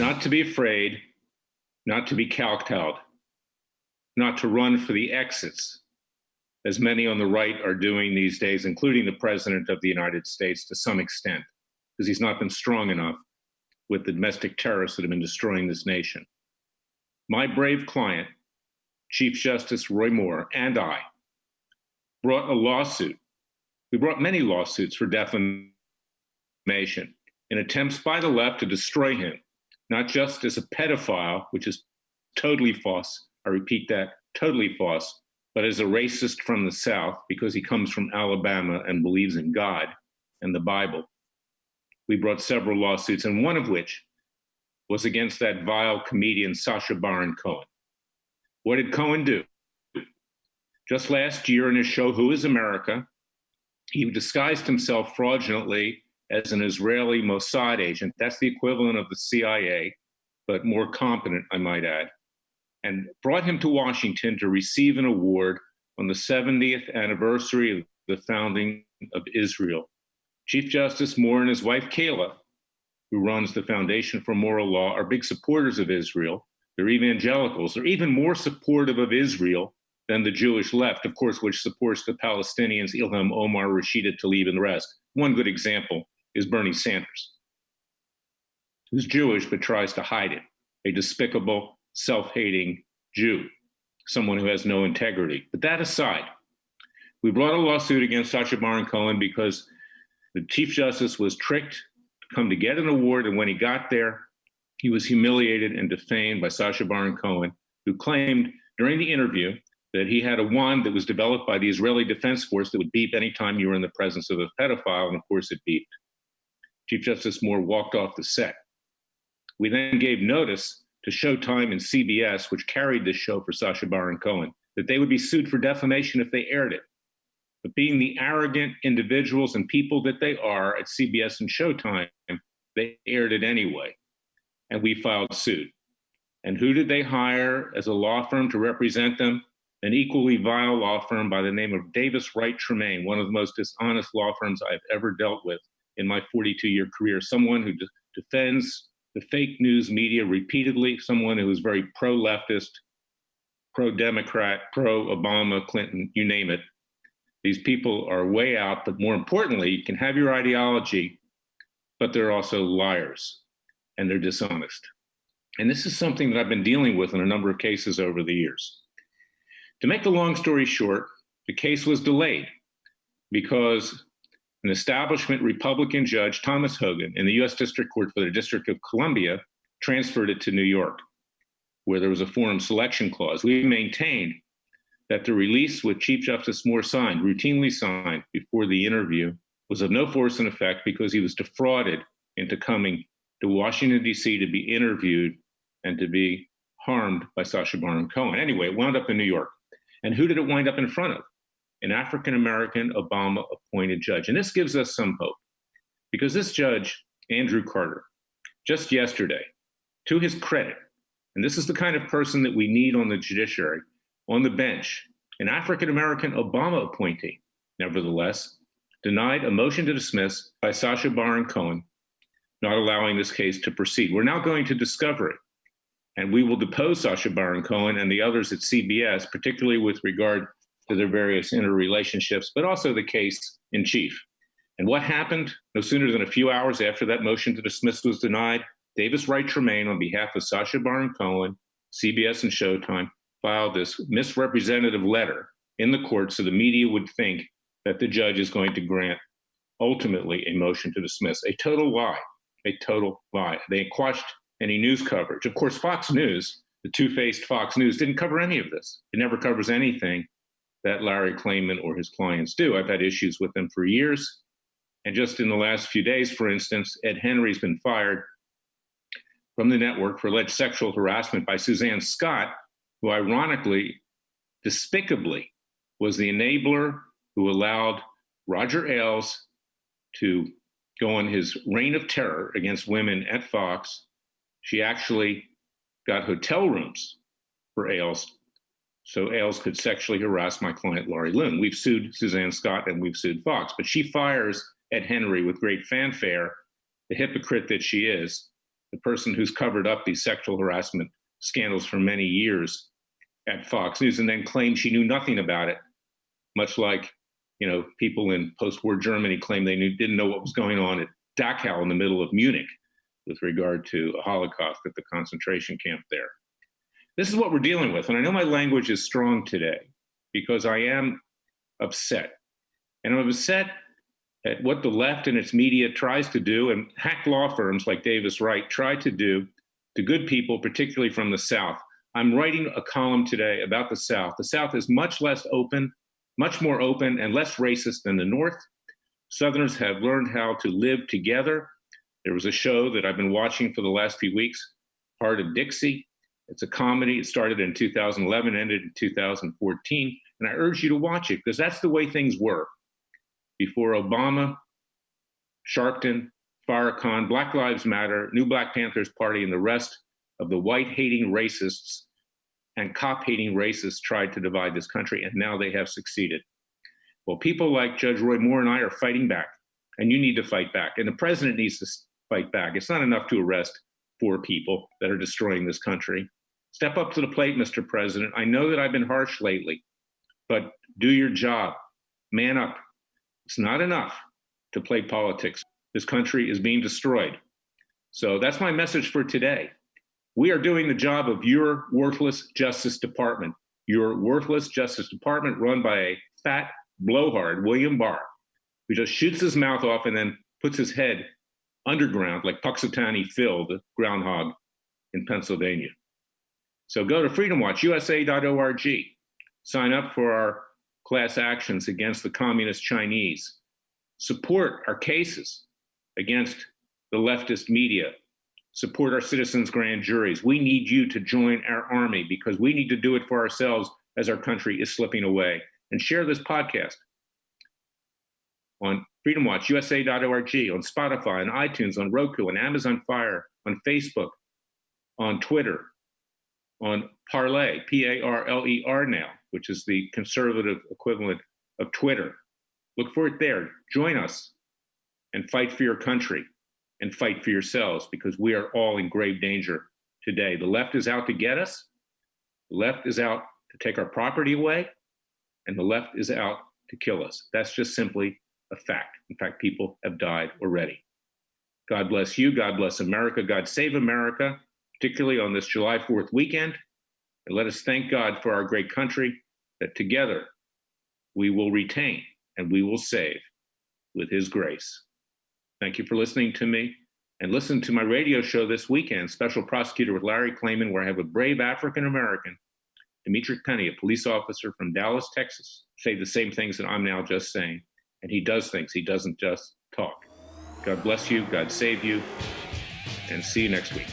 not to be afraid, not to be kowtowed, not to run for the exits, as many on the right are doing these days, including the President of the United States to some extent, because he's not been strong enough with the domestic terrorists that have been destroying this nation. My brave client, Chief Justice Roy Moore, and I brought a lawsuit. We brought many lawsuits for defamation in attempts by the left to destroy him, not just as a pedophile, which is totally false. I repeat that, totally false, but as a racist from the South because he comes from Alabama and believes in God and the Bible. We brought several lawsuits, and one of which was against that vile comedian, Sacha Baron Cohen. What did Cohen do? Just last year in his show, Who is America? He disguised himself fraudulently as an Israeli Mossad agent. That's the equivalent of the CIA, but more competent, I might add, and brought him to Washington to receive an award on the 70th anniversary of the founding of Israel. Chief Justice Moore and his wife, Kayla, who runs the Foundation for Moral Law, are big supporters of Israel. They're evangelicals. They're even more supportive of Israel than the Jewish left, of course, which supports the Palestinians, Ilham Omar, Rashida Tlaib, and the rest. One good example is Bernie Sanders, who's Jewish but tries to hide it, a despicable, self-hating Jew, someone who has no integrity. But that aside, we brought a lawsuit against Sacha Baron Cohen because the Chief Justice was tricked to come to get an award, and when he got there, he was humiliated and defamed by Sacha Baron Cohen, who claimed during the interview that he had a wand that was developed by the Israeli Defense Force that would beep anytime you were in the presence of a pedophile, and of course it beeped. Chief Justice Moore walked off the set. We then gave notice to Showtime and CBS, which carried this show for Sacha Baron Cohen, that they would be sued for defamation if they aired it. But being the arrogant individuals and people that they are at CBS and Showtime, they aired it anyway, and we filed suit. And who did they hire as a law firm to represent them? An equally vile law firm by the name of Davis Wright Tremaine, one of the most dishonest law firms I've ever dealt with in my 42-year career, someone who defends the fake news media repeatedly, someone who is very pro-leftist, pro-Democrat, pro-Obama, Clinton, you name it. These people are way out, but more importantly, you can have your ideology, but they're also liars and they're dishonest. And this is something that I've been dealing with in a number of cases over the years. To make the long story short, the case was delayed because an establishment Republican judge, Thomas Hogan, in the US District Court for the District of Columbia, transferred it to New York, where there was a forum selection clause. We maintained that the release which Chief Justice Moore signed, routinely signed before the interview, was of no force and effect because he was defrauded into coming to Washington, D.C. to be interviewed and to be harmed by Sacha Baron Cohen. Anyway, it wound up in New York. And who did it wind up in front of? An African-American Obama-appointed judge. And this gives us some hope because this judge, Andrew Carter, just yesterday, to his credit, and this is the kind of person that we need on the judiciary, on the bench, an African-American Obama appointee, nevertheless, denied a motion to dismiss by Sacha Baron Cohen, not allowing this case to proceed. We're now going to discover it. And we will depose Sacha Baron Cohen and the others at CBS, particularly with regard to their various interrelationships, but also the case in chief. And what happened? No sooner than a few hours after that motion to dismiss was denied, Davis Wright Tremaine, on behalf of Sacha Baron Cohen, CBS and Showtime, filed this misrepresentative letter in the court so the media would think that the judge is going to grant ultimately a motion to dismiss. A total lie, a total lie. They quashed any news coverage. Of course, Fox News, the two-faced Fox News, didn't cover any of this. It never covers anything that Larry Klayman or his clients do. I've had issues with them for years. And just in the last few days, for instance, Ed Henry's been fired from the network for alleged sexual harassment by Suzanne Scott, who ironically, despicably, was the enabler who allowed Roger Ailes to go on his reign of terror against women at Fox. She actually got hotel rooms for Ailes so Ailes could sexually harass my client, Laurie Loon. We've sued Suzanne Scott and we've sued Fox, but she fires Ed Henry with great fanfare, the hypocrite that she is, the person who's covered up these sexual harassment scandals for many years at Fox News, and then claimed she knew nothing about it, much like, people in post-war Germany claim they didn't know what was going on at Dachau in the middle of Munich with regard to a Holocaust at the concentration camp there. This is what we're dealing with. And I know my language is strong today because I am upset. And I'm upset at what the left and its media tries to do, and hack law firms like Davis Wright try to do to good people, particularly from the South. I'm writing a column today about the South. The South is much more open and less racist than the North. Southerners have learned how to live together. There was a show that I've been watching for the last few weeks, Heart of Dixie. It's a comedy. It started in 2011, ended in 2014. And I urge you to watch it because that's the way things were before Obama, Sharpton, Farrakhan, Black Lives Matter, New Black Panthers Party, and the rest of the white-hating racists and cop-hating racists tried to divide this country, and now they have succeeded. Well, people like Judge Roy Moore and I are fighting back, and you need to fight back, and the president needs to fight back. It's not enough to arrest 4 people that are destroying this country. Step up to the plate, Mr. President. I know that I've been harsh lately, but do your job. Man up. It's not enough to play politics. This country is being destroyed. So that's my message for today. We are doing the job of your worthless Justice Department. Your worthless Justice Department run by a fat blowhard, William Barr, who just shoots his mouth off and then puts his head underground like Puxatawny Phil, the groundhog in Pennsylvania. So go to freedomwatchusa.org. Sign up for our class actions against the communist Chinese. Support our cases against the leftist media. Support our citizens' grand juries. We need you to join our army because we need to do it for ourselves as our country is slipping away. And share this podcast on freedomwatchusa.org, on Spotify, on iTunes, on Roku, on Amazon Fire, on Facebook, on Twitter, on Parler, P-A-R-L-E-R now, which is the conservative equivalent of Twitter. Look for it there. Join us and fight for your country and fight for yourselves because we are all in grave danger today. The left is out to get us. The left is out to take our property away. And the left is out to kill us. That's just simply a fact. In fact, people have died already. God bless you. God bless America. God save America, particularly on this July 4th weekend. And let us thank God for our great country that together we will retain and we will save with his grace. Thank you for listening to me. And listen to my radio show this weekend, Special Prosecutor with Larry Klayman, where I have a brave African-American, Dimitri Penny, a police officer from Dallas, Texas, say the same things that I'm now just saying. And he does things. He doesn't just talk. God bless you. God save you. And see you next week.